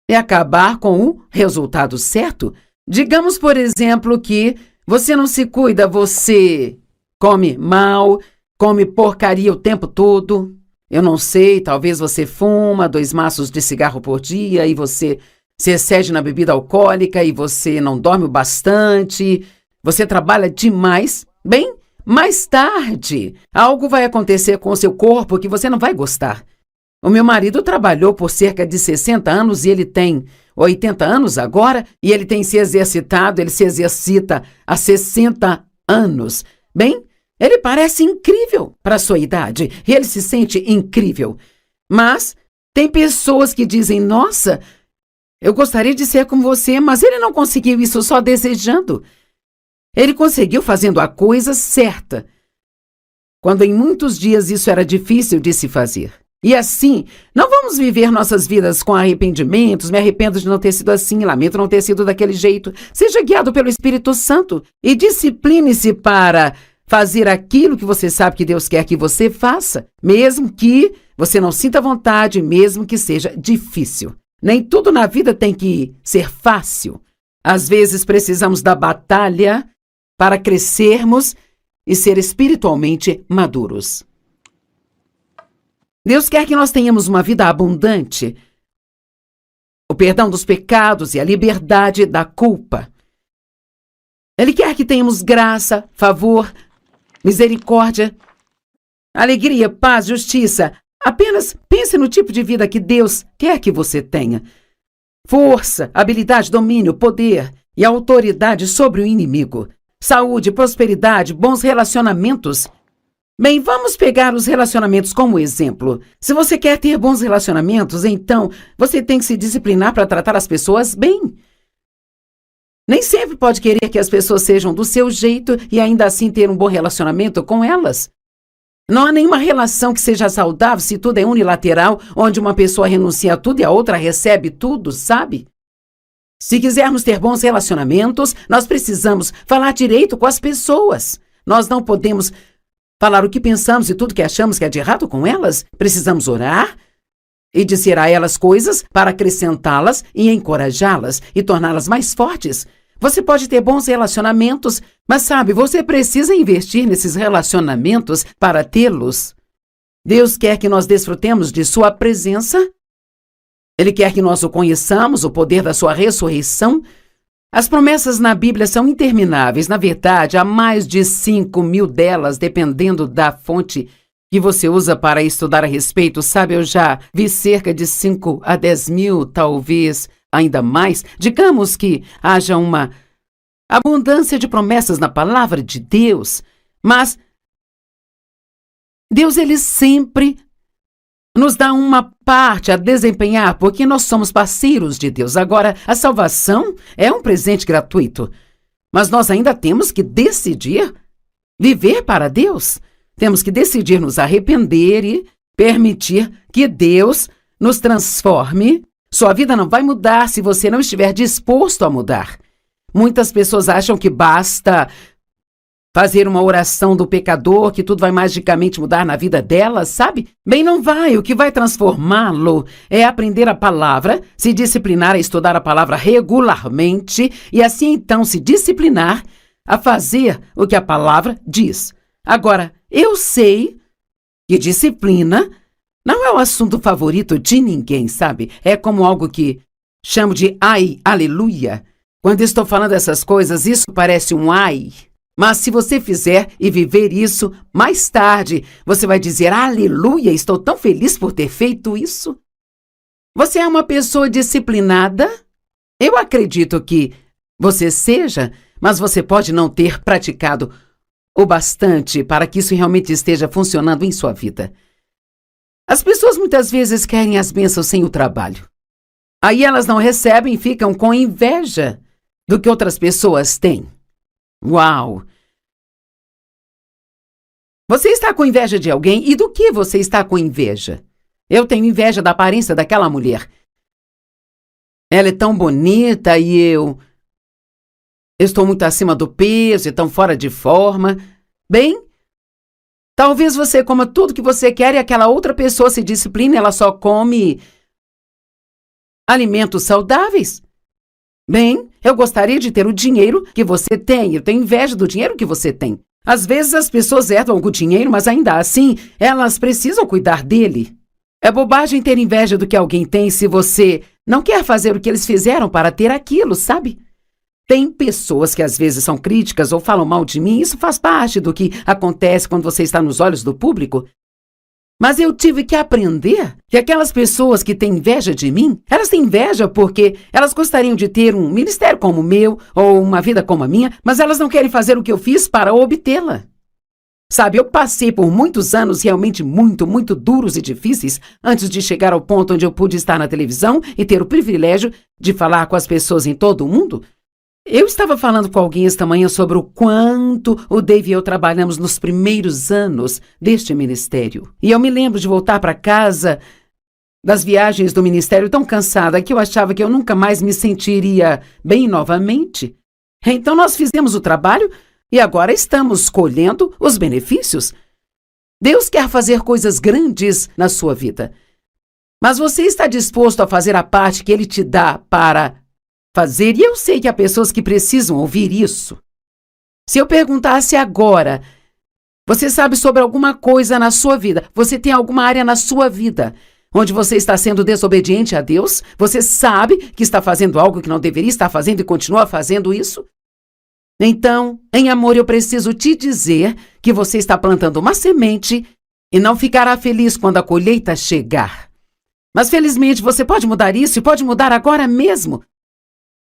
e acabar com o resultado certo. Digamos, por exemplo, que você não se cuida, você come mal, come porcaria o tempo todo. Eu não sei, talvez você fuma 2 maços de cigarro por dia e você se excede na bebida alcoólica e você não dorme bastante, você trabalha demais. Bem, mais tarde, algo vai acontecer com o seu corpo que você não vai gostar. O meu marido trabalhou por cerca de 60 anos e ele tem 80 anos agora e ele tem se exercitado, ele se exercita há 60 anos. Bem, ele parece incrível para a sua idade e ele se sente incrível. Mas tem pessoas que dizem: nossa, eu gostaria de ser como você, mas ele não conseguiu isso só desejando. Ele conseguiu fazendo a coisa certa, quando em muitos dias isso era difícil de se fazer. E assim, não vamos viver nossas vidas com arrependimentos. Me arrependo de não ter sido assim, lamento não ter sido daquele jeito. Seja guiado pelo Espírito Santo e discipline-se para fazer aquilo que você sabe que Deus quer que você faça, mesmo que você não sinta vontade, mesmo que seja difícil. Nem tudo na vida tem que ser fácil. Às vezes precisamos da batalha para crescermos e ser espiritualmente maduros. Deus quer que nós tenhamos uma vida abundante, o perdão dos pecados e a liberdade da culpa. Ele quer que tenhamos graça, favor, misericórdia, alegria, paz, justiça. Apenas pense no tipo de vida que Deus quer que você tenha. Força, habilidade, domínio, poder e autoridade sobre o inimigo. Saúde, prosperidade, bons relacionamentos. Bem, vamos pegar os relacionamentos como exemplo. Se você quer ter bons relacionamentos, então você tem que se disciplinar para tratar as pessoas bem. Nem sempre pode querer que as pessoas sejam do seu jeito e ainda assim ter um bom relacionamento com elas. Não há nenhuma relação que seja saudável se tudo é unilateral, onde uma pessoa renuncia a tudo e a outra recebe tudo, sabe? Se quisermos ter bons relacionamentos, nós precisamos falar direito com as pessoas. Nós não podemos falar o que pensamos e tudo que achamos que é de errado com elas. Precisamos orar e dizer a elas coisas para acrescentá-las e encorajá-las e torná-las mais fortes. Você pode ter bons relacionamentos, mas sabe, você precisa investir nesses relacionamentos para tê-los. Deus quer que nós desfrutemos de sua presença. Ele quer que nós o conheçamos, o poder da sua ressurreição. As promessas na Bíblia são intermináveis. Na verdade, há mais de 5.000 delas, dependendo da fonte que você usa para estudar a respeito. Sabe, eu já vi cerca de 5 a 10 mil, talvez ainda mais. Digamos que haja uma abundância de promessas na palavra de Deus, mas Deus, ele sempre nos dá uma parte a desempenhar, porque nós somos parceiros de Deus. Agora, a salvação é um presente gratuito, mas nós ainda temos que decidir viver para Deus. Temos que decidir nos arrepender e permitir que Deus nos transforme, sua vida não vai mudar se você não estiver disposto a mudar. Muitas pessoas acham que basta fazer uma oração do pecador, que tudo vai magicamente mudar na vida dela, sabe? Bem, não vai. O que vai transformá-lo é aprender a palavra, se disciplinar a estudar a palavra regularmente e assim então se disciplinar a fazer o que a palavra diz. Agora, eu sei que disciplina não é o assunto favorito de ninguém, sabe? É como algo que chamo de ai, aleluia. Quando estou falando essas coisas, isso parece um ai. Mas se você fizer e viver isso, mais tarde você vai dizer, aleluia, estou tão feliz por ter feito isso. Você é uma pessoa disciplinada? Eu acredito que você seja, mas você pode não ter praticado o bastante para que isso realmente esteja funcionando em sua vida. As pessoas muitas vezes querem as bênçãos sem o trabalho. Aí elas não recebem e ficam com inveja do que outras pessoas têm. Uau! Você está com inveja de alguém? E do que você está com inveja? Eu tenho inveja da aparência daquela mulher. Ela é tão bonita e eu estou muito acima do peso e tão fora de forma. Bem, talvez você coma tudo que você quer e aquela outra pessoa se discipline, ela só come alimentos saudáveis. Bem, eu gostaria de ter o dinheiro que você tem. Eu tenho inveja do dinheiro que você tem. Às vezes as pessoas herdam o dinheiro, mas ainda assim, elas precisam cuidar dele. É bobagem ter inveja do que alguém tem se você não quer fazer o que eles fizeram para ter aquilo, sabe? Tem pessoas que às vezes são críticas ou falam mal de mim. Isso faz parte do que acontece quando você está nos olhos do público. Mas eu tive que aprender que aquelas pessoas que têm inveja de mim, elas têm inveja porque elas gostariam de ter um ministério como o meu ou uma vida como a minha, mas elas não querem fazer o que eu fiz para obtê-la. Sabe, eu passei por muitos anos realmente muito duros e difíceis antes de chegar ao ponto onde eu pude estar na televisão e ter o privilégio de falar com as pessoas em todo o mundo. Eu estava falando com alguém esta manhã sobre o quanto o Dave e eu trabalhamos nos primeiros anos deste ministério. E eu me lembro de voltar para casa das viagens do ministério tão cansada que eu achava que eu nunca mais me sentiria bem novamente. Então nós fizemos o trabalho e agora estamos colhendo os benefícios. Deus quer fazer coisas grandes na sua vida. Mas você está disposto a fazer a parte que Ele te dá para fazer? E eu sei que há pessoas que precisam ouvir isso. Se eu perguntasse agora, você sabe sobre alguma coisa na sua vida? Você tem alguma área na sua vida onde você está sendo desobediente a Deus? Você sabe que está fazendo algo que não deveria estar fazendo e continua fazendo isso? Então, em amor, eu preciso te dizer que você está plantando uma semente e não ficará feliz quando a colheita chegar. Mas felizmente você pode mudar isso e pode mudar agora mesmo.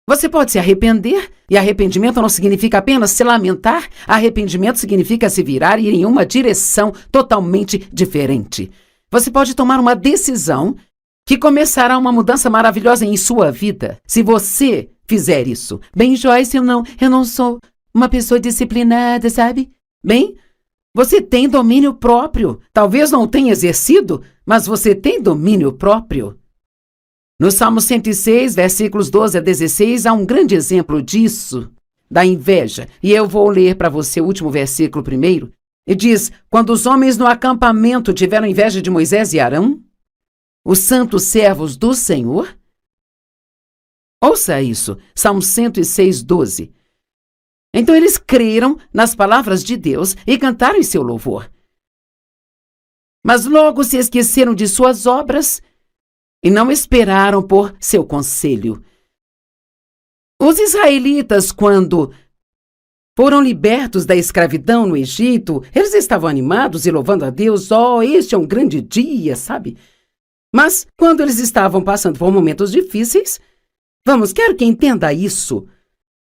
Você pode se arrepender, e arrependimento não significa apenas se lamentar. Arrependimento significa se virar e ir em uma direção totalmente diferente. Você pode tomar uma decisão que começará uma mudança maravilhosa em sua vida, se você fizer isso. Bem, Joyce, eu não sou uma pessoa disciplinada, sabe? Bem, você tem domínio próprio. Talvez não tenha exercido, mas você tem domínio próprio. No Salmo 106, versículos 12 a 16, há um grande exemplo disso, da inveja. E eu vou ler para você o último versículo primeiro. E diz, quando os homens no acampamento tiveram inveja de Moisés e Arão, os santos servos do Senhor. Ouça isso, Salmo 106, 12. Então eles creram nas palavras de Deus e cantaram em seu louvor. Mas logo se esqueceram de suas obras e não esperaram por seu conselho. Os israelitas, quando foram libertos da escravidão no Egito, eles estavam animados e louvando a Deus. Oh, este é um grande dia, sabe? Mas quando eles estavam passando por momentos difíceis, quero que entenda isso.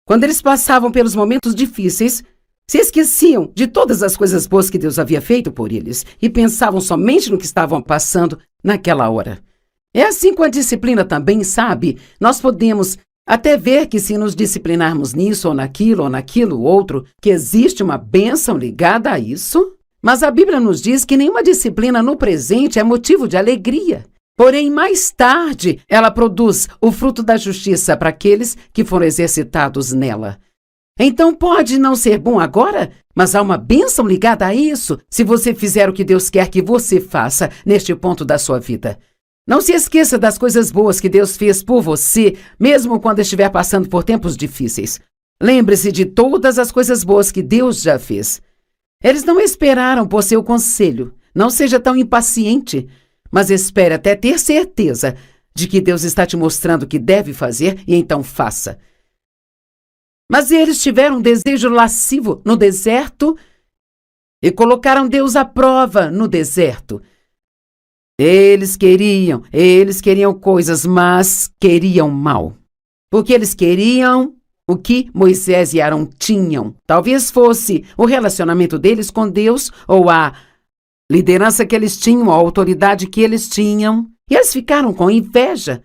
Quando eles passavam pelos momentos difíceis, se esqueciam de todas as coisas boas que Deus havia feito por eles e pensavam somente no que estavam passando naquela hora. É assim com a disciplina também, sabe? Nós podemos até ver que se nos disciplinarmos nisso ou naquilo outro, que existe uma bênção ligada a isso. Mas a Bíblia nos diz que nenhuma disciplina no presente é motivo de alegria. Porém, mais tarde, ela produz o fruto da justiça para aqueles que foram exercitados nela. Então pode não ser bom agora, mas há uma bênção ligada a isso se você fizer o que Deus quer que você faça neste ponto da sua vida. Não se esqueça das coisas boas que Deus fez por você, mesmo quando estiver passando por tempos difíceis. Lembre-se de todas as coisas boas que Deus já fez. Eles não esperaram por seu conselho. Não seja tão impaciente, mas espere até ter certeza de que Deus está te mostrando o que deve fazer e então faça. Mas eles tiveram um desejo lascivo no deserto e colocaram Deus à prova no deserto. Eles queriam coisas, mas queriam mal. Porque eles queriam o que Moisés e Arão tinham. Talvez fosse o relacionamento deles com Deus ou a liderança que eles tinham, a autoridade que eles tinham. E eles ficaram com inveja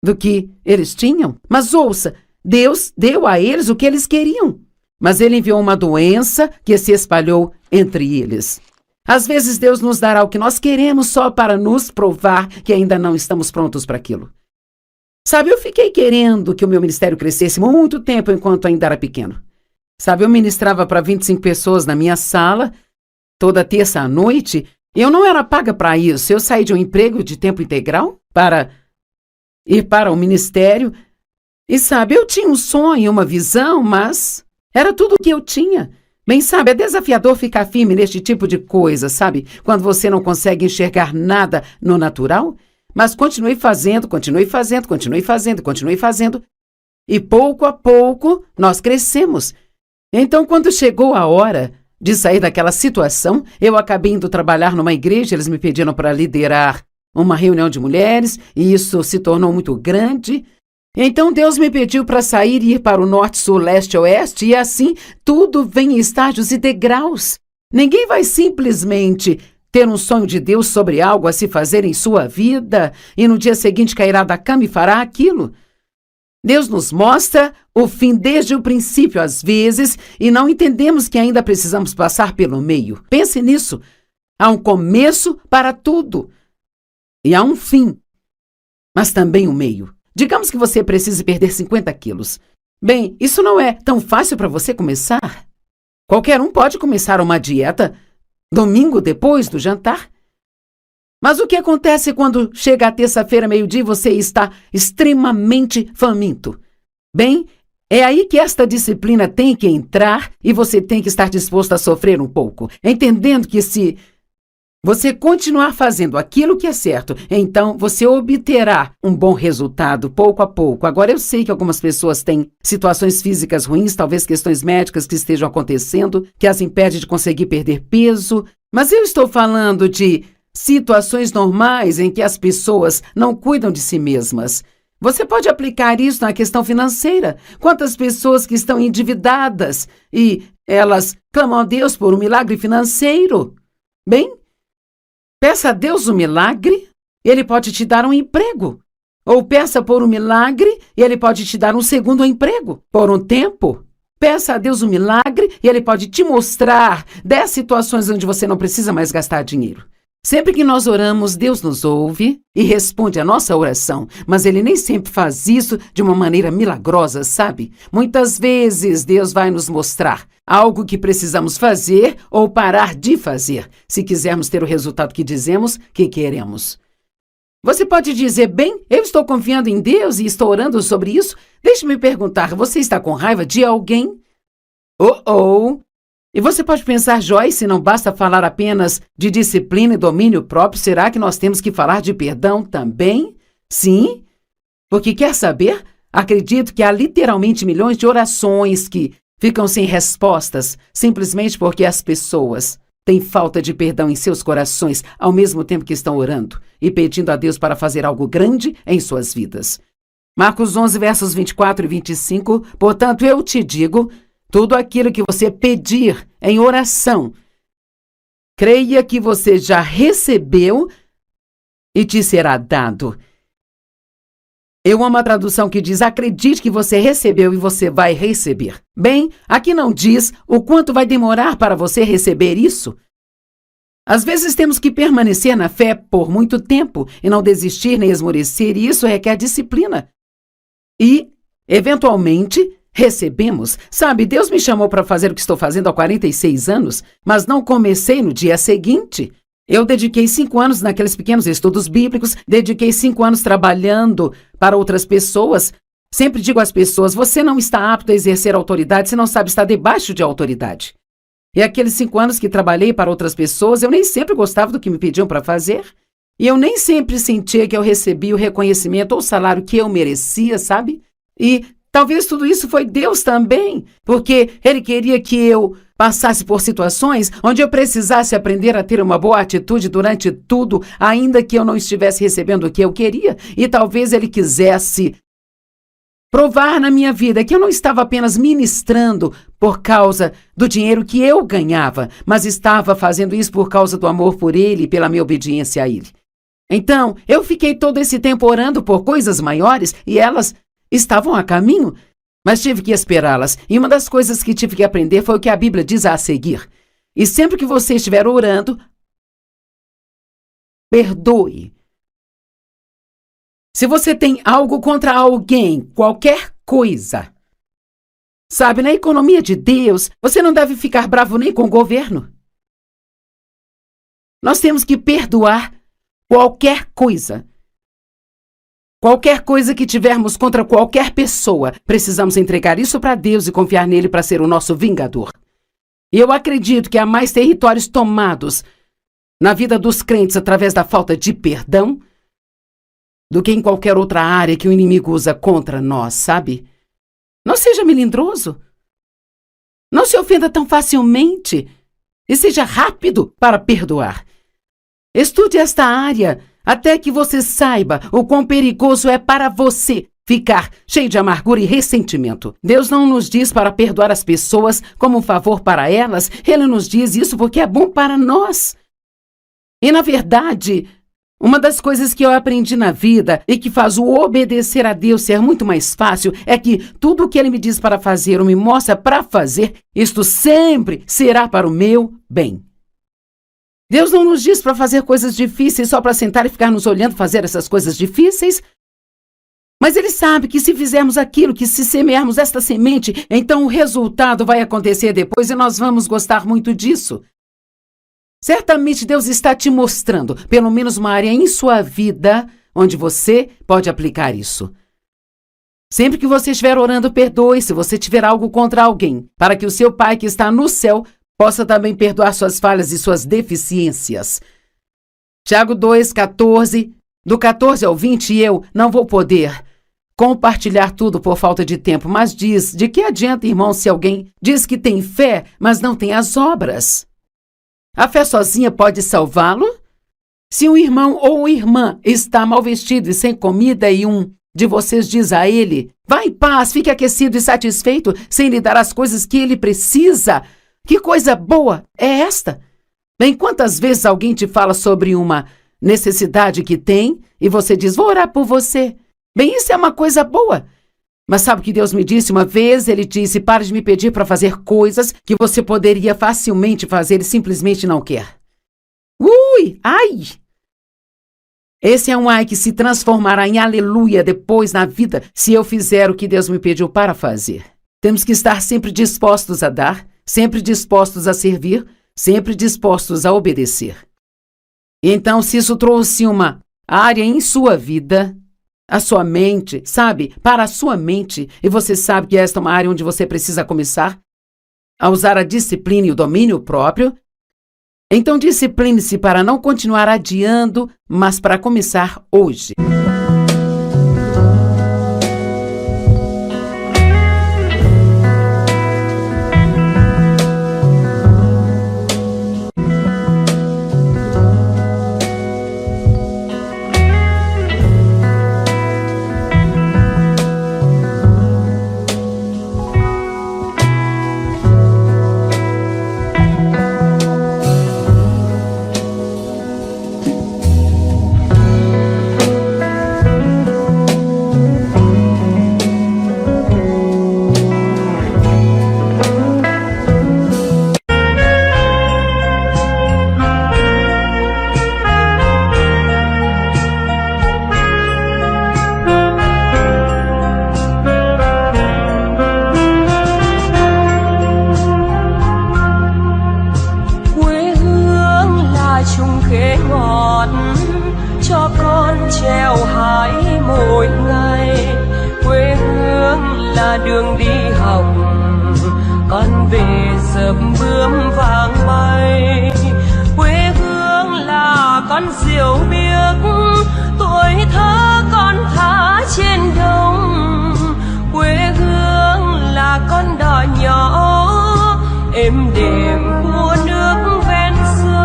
do que eles tinham. Mas ouça, Deus deu a eles o que eles queriam, mas Ele enviou uma doença que se espalhou entre eles. Às vezes Deus nos dará o que nós queremos só para nos provar que ainda não estamos prontos para aquilo. Sabe, eu fiquei querendo que o meu ministério crescesse muito tempo enquanto ainda era pequeno. Sabe, eu ministrava para 25 pessoas na minha sala, toda terça à noite, e eu não era paga para isso. Eu saí de um emprego de tempo integral para ir para o ministério. E sabe, eu tinha um sonho, uma visão, mas era tudo o que eu tinha. Bem, sabe, é desafiador ficar firme neste tipo de coisa, sabe? Quando você não consegue enxergar nada no natural. Mas continue fazendo. E pouco a pouco nós crescemos. Então, quando chegou a hora de sair daquela situação, eu acabei indo trabalhar numa igreja, eles me pediram para liderar uma reunião de mulheres, e isso se tornou muito grande. Então Deus me pediu para sair e ir para o norte, sul, leste, oeste, e assim tudo vem em estágios e degraus. Ninguém vai simplesmente ter um sonho de Deus sobre algo a se fazer em sua vida e no dia seguinte cairá da cama e fará aquilo. Deus nos mostra o fim desde o princípio, às vezes, e não entendemos que ainda precisamos passar pelo meio. Pense nisso. Há um começo para tudo. E há um fim, mas também um meio. Digamos que você precise perder 50 quilos. Bem, isso não é tão fácil para você começar. Qualquer um pode começar uma dieta domingo depois do jantar. Mas o que acontece quando chega a terça-feira, meio-dia, e você está extremamente faminto? Bem, é aí que esta disciplina tem que entrar e você tem que estar disposto a sofrer um pouco, entendendo que se você continuar fazendo aquilo que é certo, então você obterá um bom resultado pouco a pouco. Agora, eu sei que algumas pessoas têm situações físicas ruins, talvez questões médicas que estejam acontecendo, que as impedem de conseguir perder peso, mas eu estou falando de situações normais em que as pessoas não cuidam de si mesmas. Você pode aplicar isso na questão financeira. Quantas pessoas que estão endividadas e elas clamam a Deus por um milagre financeiro? Bem, peça a Deus um milagre, Ele pode te dar um emprego. Ou peça por um milagre e Ele pode te dar um segundo emprego por um tempo. Peça a Deus um milagre e Ele pode te mostrar 10 situações onde você não precisa mais gastar dinheiro. Sempre que nós oramos, Deus nos ouve e responde a nossa oração, mas Ele nem sempre faz isso de uma maneira milagrosa, sabe? Muitas vezes Deus vai nos mostrar algo que precisamos fazer ou parar de fazer, se quisermos ter o resultado que dizemos que queremos. Você pode dizer, bem, eu estou confiando em Deus e estou orando sobre isso. Deixe-me perguntar, você está com raiva de alguém? E você pode pensar, Joyce, não basta falar apenas de disciplina e domínio próprio, será que nós temos que falar de perdão também? Sim, porque quer saber? Acredito que há literalmente milhões de orações que ficam sem respostas, simplesmente porque as pessoas têm falta de perdão em seus corações, ao mesmo tempo que estão orando e pedindo a Deus para fazer algo grande em suas vidas. Marcos 11, versos 24 e 25, portanto, eu te digo, tudo aquilo que você pedir em oração, creia que você já recebeu e te será dado. Eu amo a tradução que diz, acredite que você recebeu e você vai receber. Bem, aqui não diz o quanto vai demorar para você receber isso. Às vezes temos que permanecer na fé por muito tempo e não desistir nem esmorecer, e isso requer disciplina. E, eventualmente, recebemos. Sabe, Deus me chamou para fazer o que estou fazendo há 46 anos, mas não comecei no dia seguinte. Eu dediquei 5 anos naqueles pequenos estudos bíblicos, dediquei 5 anos trabalhando para outras pessoas. Sempre digo às pessoas, você não está apto a exercer autoridade se não sabe estar debaixo de autoridade. E aqueles 5 anos que trabalhei para outras pessoas, eu nem sempre gostava do que me pediam para fazer. E eu nem sempre sentia que eu recebia o reconhecimento ou o salário que eu merecia, sabe? E talvez tudo isso foi Deus também, porque Ele queria que eu passasse por situações onde eu precisasse aprender a ter uma boa atitude durante tudo, ainda que eu não estivesse recebendo o que eu queria. E talvez Ele quisesse provar na minha vida que eu não estava apenas ministrando por causa do dinheiro que eu ganhava, mas estava fazendo isso por causa do amor por Ele e pela minha obediência a Ele. Então, eu fiquei todo esse tempo orando por coisas maiores e elas estavam a caminho, mas tive que esperá-las. E uma das coisas que tive que aprender foi o que a Bíblia diz a seguir. E sempre que você estiver orando, perdoe. Se você tem algo contra alguém, qualquer coisa, sabe, na economia de Deus, você não deve ficar bravo nem com o governo. Nós temos que perdoar qualquer coisa. Qualquer coisa que tivermos contra qualquer pessoa, precisamos entregar isso para Deus e confiar nele para ser o nosso vingador. E eu acredito que há mais territórios tomados na vida dos crentes através da falta de perdão do que em qualquer outra área que o inimigo usa contra nós, sabe? Não seja melindroso. Não se ofenda tão facilmente. E seja rápido para perdoar. Estude esta área até que você saiba o quão perigoso é para você ficar cheio de amargura e ressentimento. Deus não nos diz para perdoar as pessoas como um favor para elas. Ele nos diz isso porque é bom para nós. E, na verdade, uma das coisas que eu aprendi na vida e que faz o obedecer a Deus ser muito mais fácil é que tudo o que Ele me diz para fazer ou me mostra para fazer, isto sempre será para o meu bem. Deus não nos diz para fazer coisas difíceis só para sentar e ficar nos olhando fazer essas coisas difíceis. Mas Ele sabe que se fizermos aquilo, que se semearmos esta semente, então o resultado vai acontecer depois e nós vamos gostar muito disso. Certamente Deus está te mostrando, pelo menos uma área em sua vida, onde você pode aplicar isso. Sempre que você estiver orando, perdoe se você tiver algo contra alguém, para que o seu Pai que está no céu possa também perdoar suas falhas e suas deficiências. Tiago 2:14, do 14 ao 20, eu não vou poder compartilhar tudo por falta de tempo, mas diz, de que adianta, irmão, se alguém diz que tem fé, mas não tem as obras? A fé sozinha pode salvá-lo? Se um irmão ou irmã está mal vestido e sem comida e um de vocês diz a ele, vá em paz, fique aquecido e satisfeito, sem lhe dar as coisas que ele precisa, que coisa boa é esta? Bem, quantas vezes alguém te fala sobre uma necessidade que tem e você diz, vou orar por você. Bem, isso é uma coisa boa. Mas sabe o que Deus me disse uma vez? Ele disse, pare de me pedir para fazer coisas que você poderia facilmente fazer e simplesmente não quer. Ui, ai! Esse é um ai que se transformará em aleluia depois na vida se eu fizer o que Deus me pediu para fazer. Temos que estar sempre dispostos a dar, sempre dispostos a servir, sempre dispostos a obedecer. E então, se isso trouxe uma área em sua vida, a sua mente, sabe, para a sua mente, e você sabe que esta é uma área onde você precisa começar a usar a disciplina e o domínio próprio, então discipline-se para não continuar adiando, mas para começar hoje. treo hái mỗi ngày. Quê hương là đường đi học, con về sớm bướm vàng bay. Quê hương là con diều biếc, tuổi thơ con thả trên đồng. Quê hương là con đò nhỏ êm đềm của nước ven sông.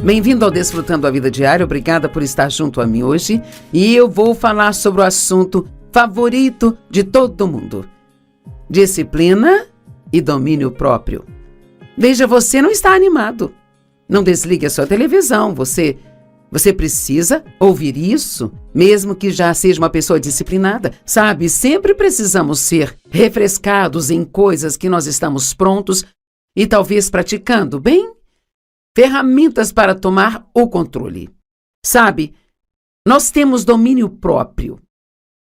Bem-vindo ao Desfrutando a Vida Diária, obrigada por estar junto a mim hoje e eu vou falar sobre o assunto favorito de todo mundo: disciplina e domínio próprio. Veja, você não está animado. Não desligue a sua televisão, você precisa ouvir isso, mesmo que já seja uma pessoa disciplinada. Sabe, sempre precisamos ser refrescados em coisas que nós estamos prontos e talvez praticando bem. Ferramentas para tomar o controle. Sabe, nós temos domínio próprio.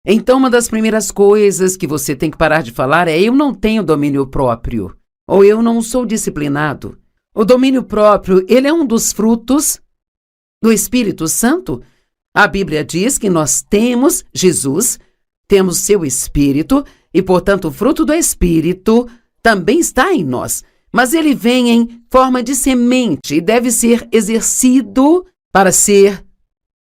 Então, uma das primeiras coisas que você tem que parar de falar é: eu não tenho domínio próprio, ou eu não sou disciplinado. O domínio próprio, ele é um dos frutos do Espírito Santo. A Bíblia diz que nós temos Jesus, temos seu Espírito, e, portanto, o fruto do Espírito também está em nós. Mas ele vem em forma de semente e deve ser exercido para ser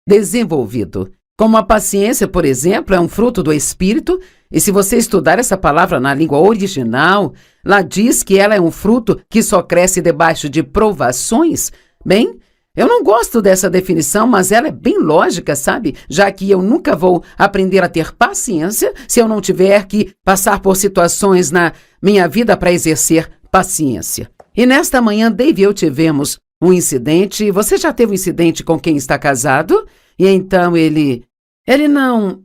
desenvolvido. Como a paciência, por exemplo, é um fruto do Espírito, e se você estudar essa palavra na língua original, lá diz que ela é um fruto que só cresce debaixo de provações. Bem, eu não gosto dessa definição, mas ela é bem lógica, sabe? Já que eu nunca vou aprender a ter paciência se eu não tiver que passar por situações na minha vida para exercer paciência. E nesta manhã, Dave e eu tivemos um incidente. Você já teve um incidente com quem está casado? E então ele não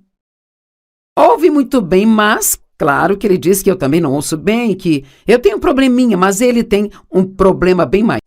ouve muito bem, mas claro que ele diz que eu também não ouço bem, que eu tenho um probleminha, mas ele tem um problema bem maior.